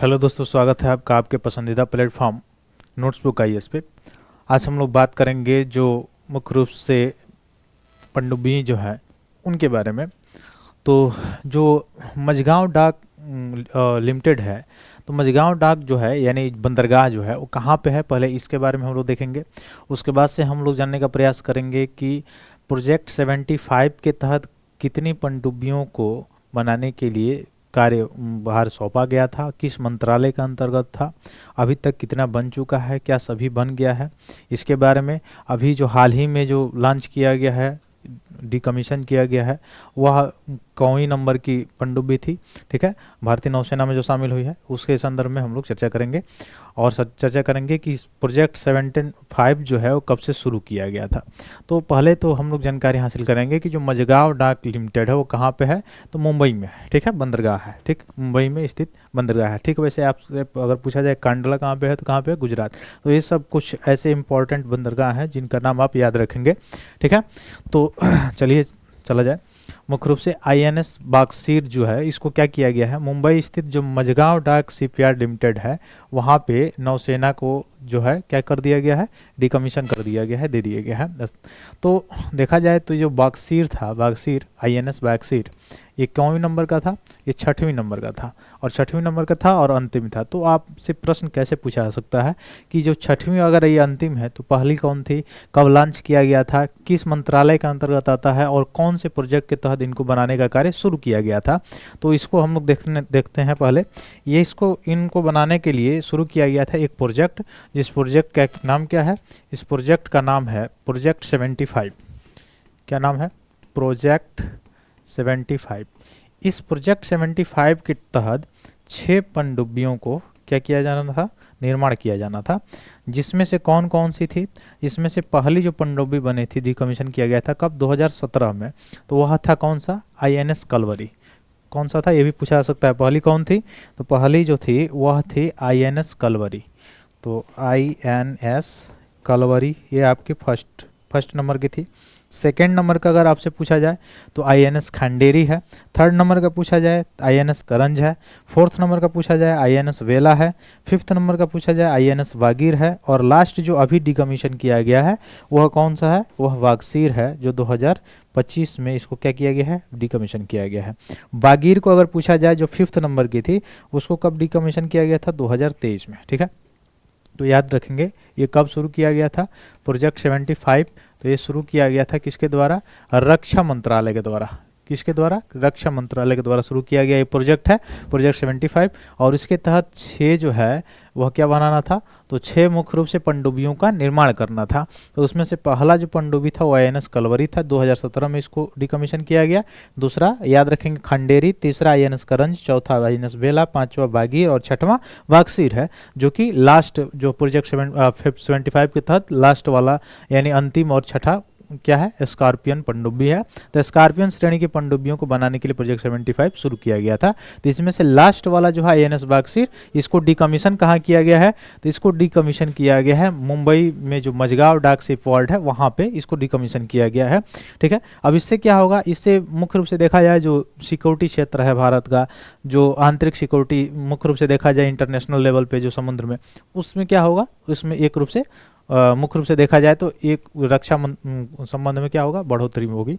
Hello दोस्तों, स्वागत है आपका आपके पसंदीदा प्लेटफॉर्म नोट्सबुक आईएएस पे। आज हम लोग बात करेंगे जो मुख्य रूप से पनडुब्बी जो है उनके बारे में। तो जो मझगांव डाक लिमिटेड है, तो मझगांव डाक जो है यानी बंदरगाह जो है वो कहाँ पे है, पहले इसके बारे में हम लोग देखेंगे। उसके बाद से हम लोग जानने का प्रयास करेंगे कि प्रोजेक्ट 75 के तहत कितनी पनडुब्बियों को बनाने के लिए कार्य बाहर सौंपा गया था, किस मंत्रालय का अंतर्गत था, अभी तक कितना बन चुका है, क्या सभी बन गया है, इसके बारे में। अभी जो हाल ही में जो लॉन्च किया गया है, डिकमीशन किया गया है, वह कौन नंबर की पनडुब्बी थी, ठीक है, भारतीय नौसेना में जो शामिल हुई है, उसके संदर्भ में हम लोग चर्चा करेंगे। और चर्चा करेंगे कि प्रोजेक्ट 75 जो है वो कब से शुरू किया गया था। तो पहले तो हम लोग जानकारी हासिल करेंगे कि जो मझगांव डाक लिमिटेड है वो कहाँ पे है, तो मुंबई में है, ठीक है, बंदरगाह है, ठीक, मुंबई में स्थित बंदरगाह है, ठीक। वैसे आपसे अगर पूछा जाए कांडला कहाँ पे है, तो कहाँ पे है, गुजरात। तो ये सब कुछ ऐसे इंपॉर्टेंट बंदरगाह हैं जिनका नाम आप याद रखेंगे, ठीक है। तो चलिए चला जाए। मुख्य रूप से आईएनएस बाक्सीर जो है इसको क्या किया गया है, मुंबई स्थित जो मझगांव डाक शिपयार्ड लिमिटेड है वहाँ पे नौसेना को जो है क्या कर दिया गया है, डिकमीशन कर दिया गया है, दे दिया गया है। तो देखा जाए तो जो बाक्सीर था, बाक्सीर आईएनएस बाक्सीर, ये कौन नंबर का था, ये 6वीं नंबर का था, और 6वीं नंबर का था और अंतिम था। तो आपसे प्रश्न कैसे पूछा जा सकता है कि जो 6वीं अगर ये अंतिम है तो पहली कौन थी, कब लॉन्च किया गया था, किस मंत्रालय के अंतर्गत आता है और कौन से प्रोजेक्ट के तहत इनको बनाने का कार्य शुरू किया गया था। तो इसको हम लोग देखते हैं पहले। ये इनको बनाने के लिए शुरू किया गया था एक प्रोजेक्ट, जिस प्रोजेक्ट का नाम क्या है, इस प्रोजेक्ट का नाम है प्रोजेक्ट 75। क्या नाम है, प्रोजेक्ट 75। इस प्रोजेक्ट 75 के तहत 6 पनडुब्बियों को क्या किया जाना था, निर्माण किया जाना था। जिसमें से कौन कौन सी थी, इसमें से पहली जो पनडुब्बी बनी थी, डिकमीशन किया गया था कब, 2017 में। तो वह था कौन सा, आईएनएस कलवरी। कौन सा था ये भी पूछा जा सकता है, पहली कौन थी, तो पहली जो थी वह थी आईएनएस कलवरी। तो आईएनएस कलवरी ये आपकी फर्स्ट नंबर की थी। सेकेंड नंबर का अगर आपसे पूछा जाए तो आईएनएस खंडेरी है। थर्ड नंबर का पूछा जाए आईएनएस करंज है। फोर्थ नंबर का पूछा जाए आईएनएस वेला है। फिफ्थ नंबर का पूछा जाए आईएनएस वागीर है। और लास्ट जो अभी डिकमीशन किया गया है वह कौन सा है, वह वागसीर है, जो 2025 में इसको क्या किया गया है, डिकमीशन किया गया है। वागीर को अगर पूछा जाए जो 5th नंबर की थी, उसको कब डिकमीशन किया गया था, 2023 में, ठीक है। तो याद रखेंगे ये कब शुरू किया गया था, प्रोजेक्ट 75। तो ये शुरू किया गया था किसके द्वारा, रक्षा मंत्रालय के द्वारा। किसके द्वारा, रक्षा मंत्रालय के द्वारा शुरू किया गया ये प्रोजेक्ट है, प्रोजेक्ट 75। और इसके तहत 6 जो है वह क्या बनाना था, तो 6 मुख्य रूप से पनडुब्बियों का निर्माण करना था। तो उसमें से पहला जो पनडुब्बी था वो आईएनएस कलवरी था, 2017 में इसको डिकमीशन किया गया। दूसरा याद रखेंगे खंडेरी, तीसरा आईएनएस करंज, चौथा आईएनएस बेला, पांचवा बागीर और छठवां वागसीर है, जो कि लास्ट जो प्रोजेक्ट 75 के तहत लास्ट वाला यानी अंतिम और छठा क्या है, स्कॉर्पियन पनडुब्बी है। तो स्कॉर्पियन श्रेणी की पनडुब्बियों को बनाने के लिए प्रोजेक्ट 75 शुरू किया गया था। तो इसमें से लास्ट वाला जो है आईएनएस बाक्सीर, इसको डिकमीशन कहाँ किया गया है, तो इसको डिकमीशन किया गया है मुंबई में जो मझगांव डाक शिपयार्ड है वहाँ पे इसको डिकमीशन किया गया है, ठीक है। अब इससे क्या होगा, इससे मुख्य रूप से देखा जाए जो सिक्योरिटी क्षेत्र है भारत का, जो आंतरिक सिक्योरिटी मुख्य रूप से देखा जाए इंटरनेशनल लेवल पे जो समुद्र में, उसमें क्या होगा, उसमें एक रूप से मुख्य रूप से देखा जाए तो एक रक्षा संबंध में क्या होगा, बढ़ोतरी में होगी।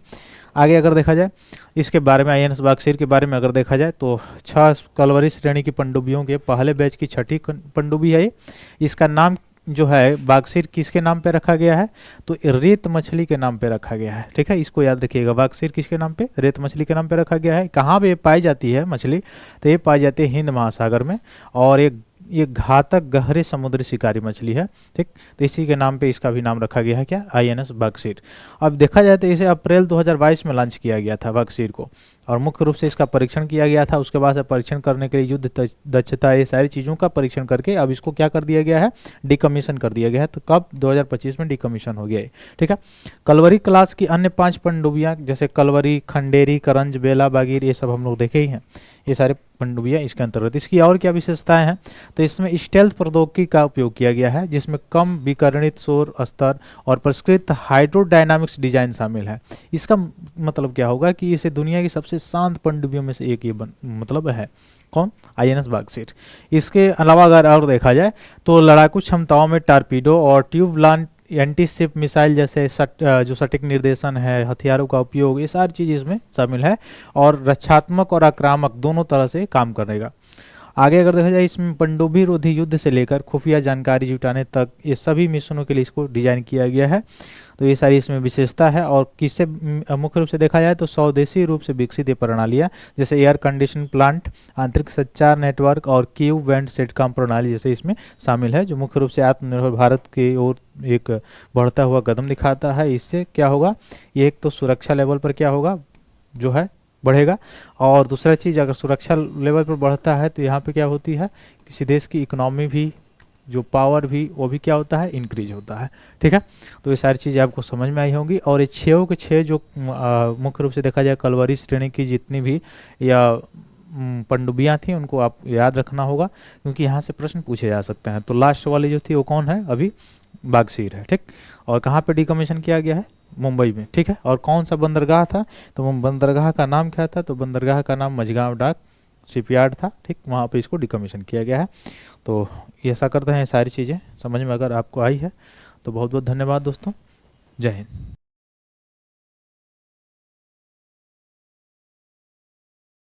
आगे अगर देखा जाए इसके बारे में, आईएनएस बाक्सीर के बारे में अगर देखा जाए तो 6 कलवरी श्रेणी की पनडुब्बियों के पहले बैच की 6ठी पनडुब्बी है ये। इसका नाम जो है बाक्सीर किसके नाम पे रखा गया है, तो रेत मछली के नाम पे रखा गया है, ठीक है। इसको याद रखिएगा, बाक्सीर किसके नाम पे, रेत मछली के नाम पे रखा गया है। कहाँ पे पाई जाती है मछली, तो ये पाई जाती है हिंद महासागर में, और ये घातक गहरे समुद्री शिकारी मछली है, ठीक। तो इसी के नाम पे इसका भी नाम रखा गया है, क्या, आईएनएस बाक्सीर। अब देखा जाए तो इसे अप्रैल 2022 में लॉन्च किया गया था बाक्सीर को, और मुख्य रूप से इसका परीक्षण किया गया था। उसके बाद से परीक्षण करने के लिए युद्ध दक्षता, ये सारी चीज़ों का परीक्षण करके अब इसको क्या कर दिया गया है, डिकमीशन कर दिया गया है। तो कब, 2025 में डिकमीशन हो गया है, ठीक है। कलवरी क्लास की अन्य 5 पनडुब्बियाँ जैसे कलवरी, खंडेरी, करंज, बेला, बागीर, ये सब हम लोग देखे ही हैं। ये सारे पनडुब्बियाँ इसके अंतर्गत। इसकी और क्या विशेषताएं हैं, तो इसमें स्टेल्थ प्रौद्योगिकी का उपयोग किया गया है, जिसमें कम विकिरणित शोर स्तर और परिष्कृत हाइड्रोडायनामिक्स डिजाइन शामिल है। इसका मतलब क्या होगा कि इसे दुनिया की सबसे शांत पनडुब्बियों में से एक ये मतलब है। कौन? INS बागसीर। इसके अलावा अगर और देखा जाए तो लड़ाकू क्षमताओं में टारपीडो और ट्यूब लॉन्च एंटी-शिप मिसाइल जैसे जो सटीक निर्देशन है, हथियारों का उपयोग, ये सारी चीज़ इसमें शामिल है और रक्षात्मक और आक्रामक दोनों तरह से काम करेगा। आगे अगर देखा जाए, इसमें पनडुब्बी रोधी युद्ध से लेकर खुफिया जानकारी जुटाने तक ये सभी मिशनों के लिए इसको डिजाइन किया गया है। तो ये सारी इसमें विशेषता है। और किससे मुख्य रूप से देखा जाए तो स्वदेशी रूप से विकसित ये प्रणालियाँ, जैसे एयर कंडीशन प्लांट, आंतरिक संचार नेटवर्क और क्यू बैंड सेटकॉम प्रणाली जैसे इसमें शामिल है, जो मुख्य रूप से आत्मनिर्भर भारत की ओर एक बढ़ता हुआ कदम दिखाता है। इससे क्या होगा, ये एक तो सुरक्षा लेवल पर क्या होगा, जो है बढ़ेगा, और दूसरा चीज़ अगर सुरक्षा लेवल पर बढ़ता है तो यहाँ पे क्या होती है, किसी देश की इकोनॉमी भी, जो पावर भी, वो भी क्या होता है, इंक्रीज होता है। ठीक है, तो ये सारी चीज़ें आपको समझ में आई होंगी। और ये 6 के 6 जो मुख्य रूप से देखा जाए कलवरी श्रेणी की जितनी भी या पनडुब्बियाँ थी, उनको आप याद रखना होगा, क्योंकि यहाँ से प्रश्न पूछे जा सकते हैं। तो लास्ट वाली जो थी वो कौन है, अभी बागसीर है। ठीक, और कहाँ पे डिकमीशन किया गया है, मुंबई में। ठीक है, और कौन सा बंदरगाह था, तो वो बंदरगाह का नाम क्या था, तो बंदरगाह का नाम मझगांव डाक शिपयार्ड था। ठीक, वहाँ पे इसको डिकमीशन किया गया है। तो ये ऐसा करते हैं, ये सारी चीज़ें समझ में अगर आपको आई है तो बहुत बहुत धन्यवाद दोस्तों। जय हिंद।